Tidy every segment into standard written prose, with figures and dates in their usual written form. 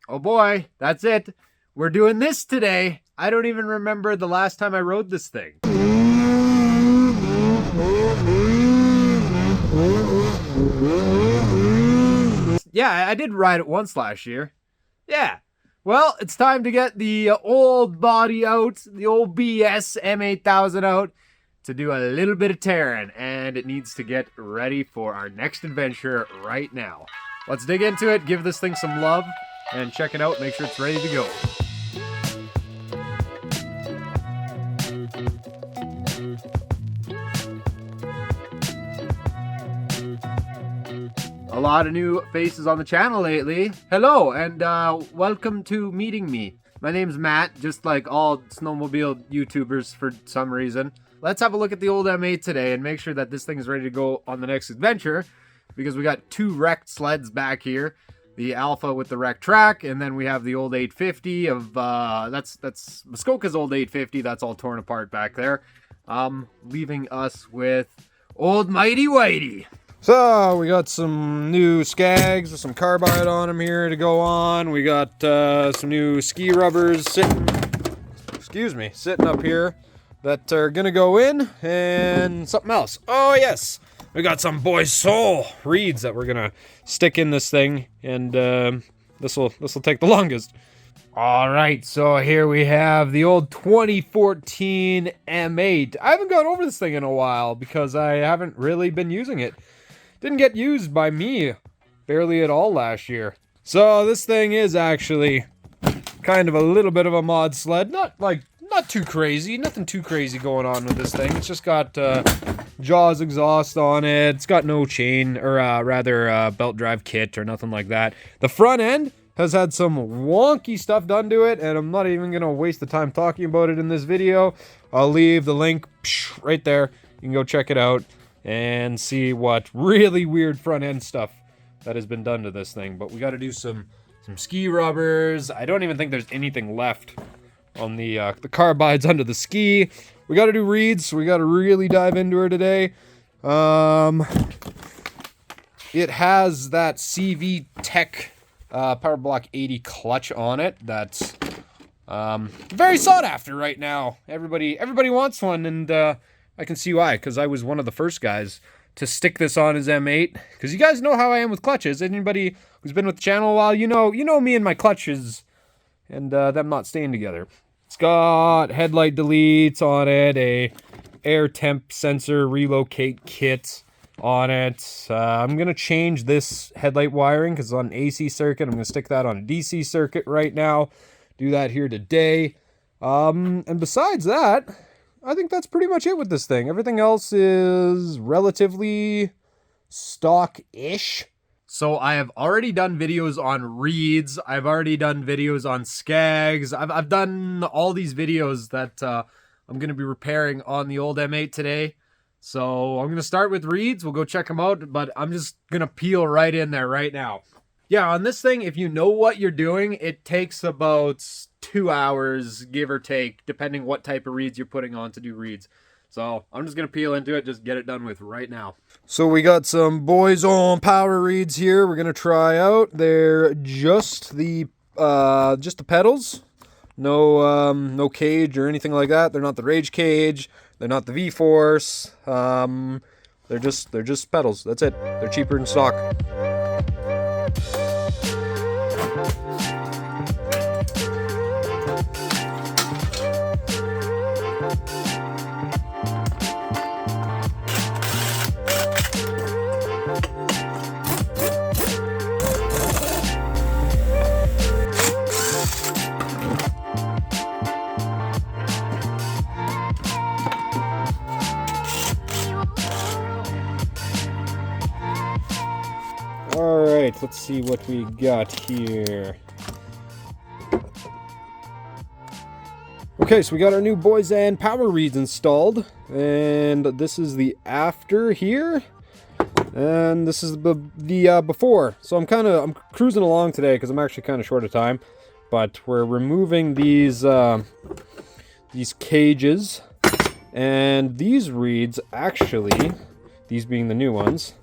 Oh boy, that's it. We're doing this today. I don't even remember the last time I rode this thing. Yeah, I did ride it once last year. Yeah. Well, it's time to get the old body out, the old BS M8000 out to do a little bit of tearing, and it needs to get ready for our next adventure right now. Let's dig into it, give this thing some love, and check it out, make sure it's ready to go. A lot of new faces on the channel lately. Hello, and welcome to meeting me. My name's Matt, just like all snowmobile YouTubers for some reason. Let's have a look at the old M8 today and make sure that this thing is ready to go on the next adventure, because we got two wrecked sleds back here. The Alpha with the wrecked track, and then we have the old 850 of, that's Muskoka's old 850, that's all torn apart back there. Leaving us with old Mighty Whitey. So, we got some new Skags with some carbide on them here to go on. We got some new ski rubbers sitting up here that are gonna go in, and something else. Oh yes, we got some Boys Soul reeds that we're gonna stick in this thing, and this'll take the longest. All right, so here we have the old 2014 M8. I haven't gone over this thing in a while because I haven't really been using it. Didn't get used by me barely at all last year. So this thing is actually kind of a little bit of a mod sled. Not too crazy. Nothing too crazy going on with this thing. It's just got Jaws exhaust on it. It's got no chain, or rather belt drive kit or nothing like that. The front end has had some wonky stuff done to it, and I'm not even going to waste the time talking about it in this video. I'll leave the link right there. You can go check it out and see what really weird front end stuff that has been done to this thing. But we got to do some ski rubbers. I don't even think there's anything left on the carbides under the ski. We got to do reeds. So we got to really dive into her today. It has that CV Tech Power Block 80 clutch on it. That's very sought after right now. Everybody wants one, and I can see why, because I was one of the first guys to stick this on his M8. Because you guys know how I am with clutches. Anybody who's been with the channel a while, you know me and my clutches, and them not staying together. It's got headlight deletes on it, a air temp sensor relocate kit on it. I'm going to change this headlight wiring because it's on an AC circuit. I'm going to stick that on a DC circuit right now. Do that here today. And besides that, I think that's pretty much it with this thing. Everything else is relatively stock-ish. So I have already done videos on reeds. I've already done videos on Skags. I've done all these videos that I'm going to be repairing on the old M8 today. So I'm going to start with reeds. We'll go check them out, but I'm just going to peel right in there right now. Yeah, on this thing, if you know what you're doing, it takes about 2 hours, give or take, depending what type of reeds you're putting on to do reeds. So I'm just going to peel into it, just get it done with right now. So we got some Boys on power reeds here we're going to try out. They're just the pedals. No cage or anything like that. They're not the Rage cage. They're not the V-Force. They're just pedals. That's it. They're cheaper than stock. Alright, let's see what we got here. Okay, so we got our new Boys and power reeds installed, and this is the after here, and this is the before. So I'm cruising along today because I'm actually kind of short of time, but we're removing these cages, and these reeds actually, these being the new ones,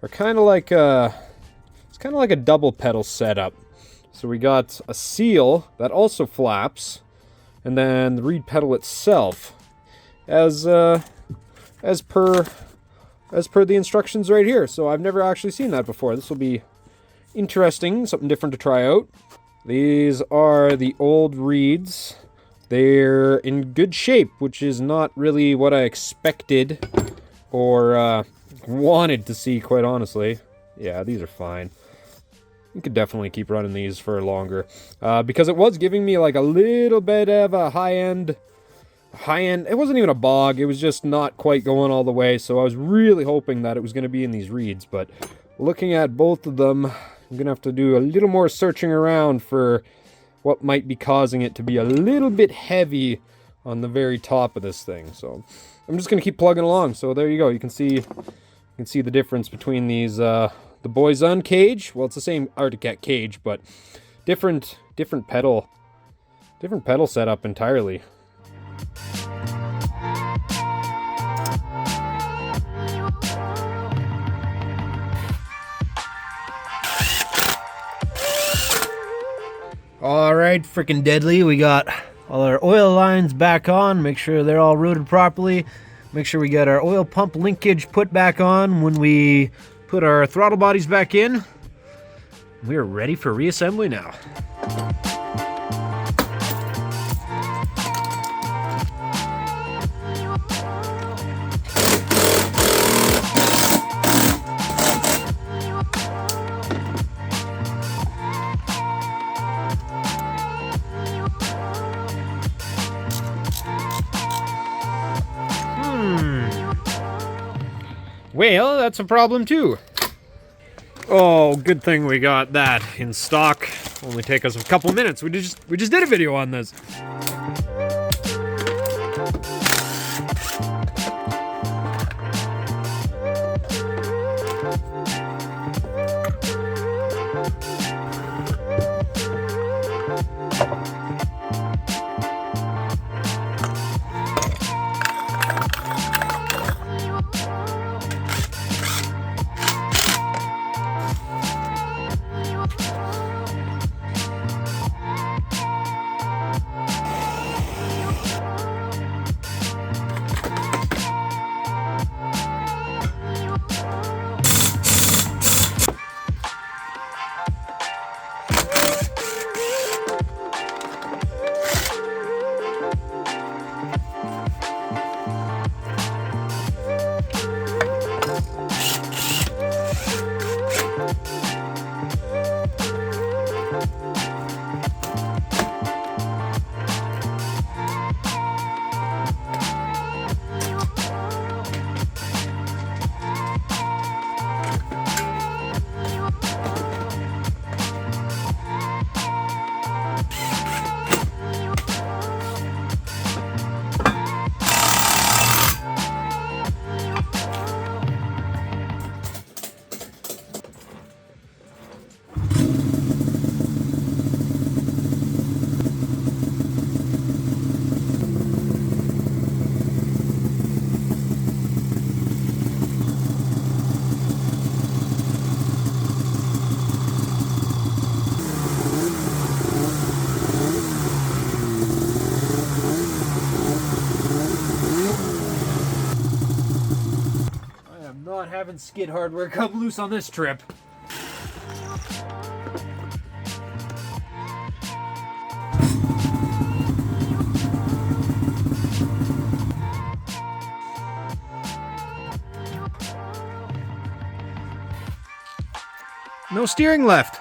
are kind of like it's kind of like a double pedal setup. So we got a seal that also flaps, and then the reed pedal itself, as per the instructions right here. So I've never actually seen that before. This will be interesting, something different to try out. These are the old reeds. They're in good shape, which is not really what I expected or wanted to see, quite honestly. Yeah, these are fine. You could definitely keep running these for longer. Because it was giving me like a little bit of a high-end, it wasn't even a bog, it was just not quite going all the way, so I was really hoping that it was going to be in these reeds, but looking at both of them, I'm going to have to do a little more searching around for what might be causing it to be a little bit heavy on the very top of this thing. So I'm just going to keep plugging along. So there you go. You can see the difference between these, the Boyzone cage. Well, it's the same Arctic Cat cage, but different pedal setup entirely. Alright, freaking deadly. We got all our oil lines back on. Make sure they're all routed properly. Make sure we get our oil pump linkage put back on when we put our throttle bodies back in. We're ready for reassembly now. Well, that's a problem too. Oh, good thing we got that in stock. Only take us a couple minutes. We just did a video on this. Having skid hardware come loose on this trip. No steering left.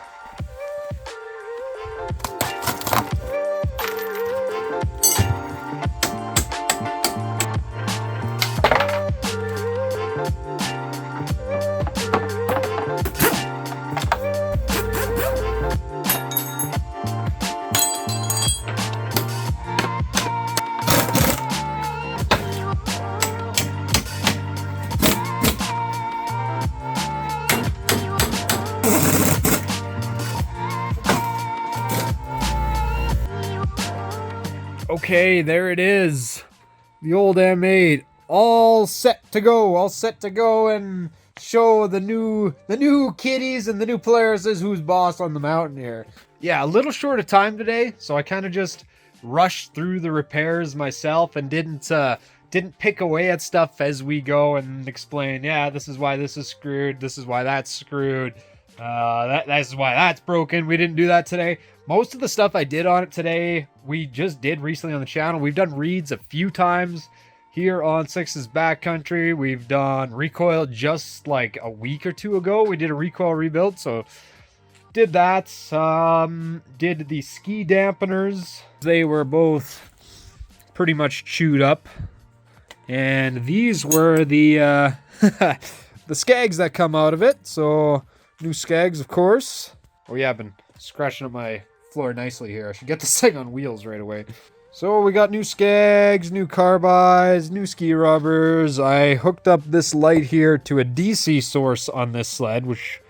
Okay, there it is. The old M8, all set to go, and show the new kiddies and the new players as who's boss on the mountain here. yeah, a little short of time today, so I kind of just rushed through the repairs myself and didn't pick away at stuff as we go and explain, yeah, this is why this is screwed, this is why that's screwed, that's why that's broken. We didn't do that today. Most of the stuff I did on it today, we just did recently on the channel. We've done reeds a few times here on Syxxes Backcountry. We've done recoil just like a week or two ago. We did a recoil rebuild, so did that. Did the ski dampeners. They were both pretty much chewed up. And these were the the skags that come out of it. So new skags, of course. Oh yeah, I've been scratching up my floor nicely here. I should get this thing on wheels right away. So we got new skags, new carbides, new ski rubbers. I hooked up this light here to a DC source on this sled, which,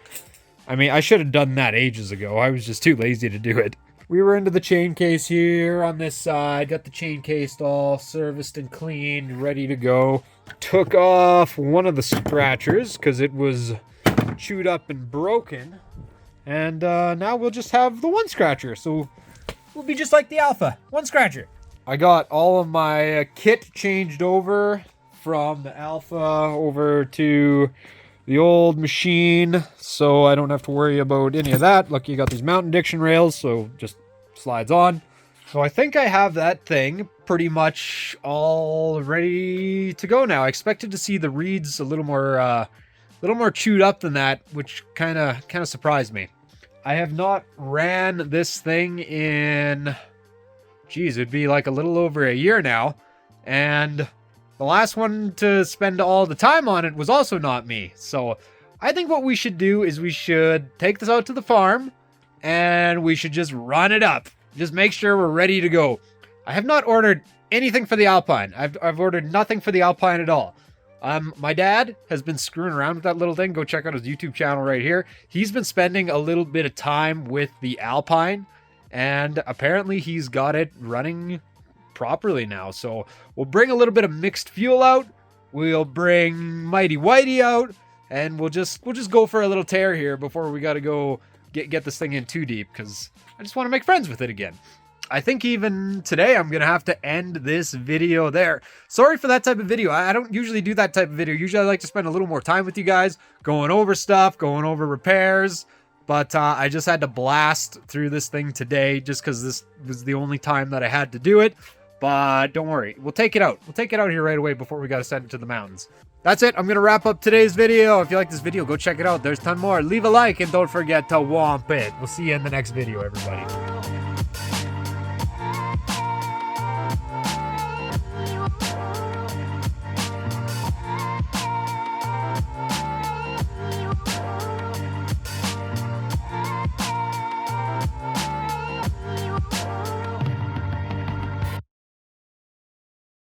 I mean, I should have done that ages ago. I was just too lazy to do it. We were into the chain case here on this side. Got the chain case all serviced and cleaned, ready to go. Took off one of the scratchers because it was chewed up and broken. And now we'll just have the one scratcher. So we'll be just like the Alpha. One scratcher. I got all of my kit changed over from the Alpha over to the old machine, so I don't have to worry about any of that. Look, you got these mountain diction rails, so just slides on. So I think I have that thing pretty much all ready to go now. I expected to see the reeds a little more chewed up than that, which kind of surprised me. I have not ran this thing in, geez, it'd be like a little over a year now, and the last one to spend all the time on it was also not me. So I think what we should do is we should take this out to the farm and we should just run it up. Just make sure we're ready to go. I have not ordered anything for the Alpine. I've ordered nothing for the Alpine at all. My dad has been screwing around with that little thing. Go check out his YouTube channel right here. He's been spending a little bit of time with the Alpine, and apparently he's got it running properly now. So we'll bring a little bit of mixed fuel out, we'll bring Mighty Whitey out, and we'll just go for a little tear here before we got to go get this thing in too deep, because I just want to make friends with it again. I think even today I'm gonna have to end this video there. Sorry for that type of video. I don't usually do that type of video. Usually I like to spend a little more time with you guys, going over stuff, going over repairs. But I just had to blast through this thing today just because this was the only time that I had to do it. But don't worry, we'll take it out. We'll take it out here right away before we got to send it to the mountains. That's it. I'm going to wrap up today's video. If you like this video, go check it out. There's a ton more. Leave a like and don't forget to whomp it. We'll see you in the next video, everybody.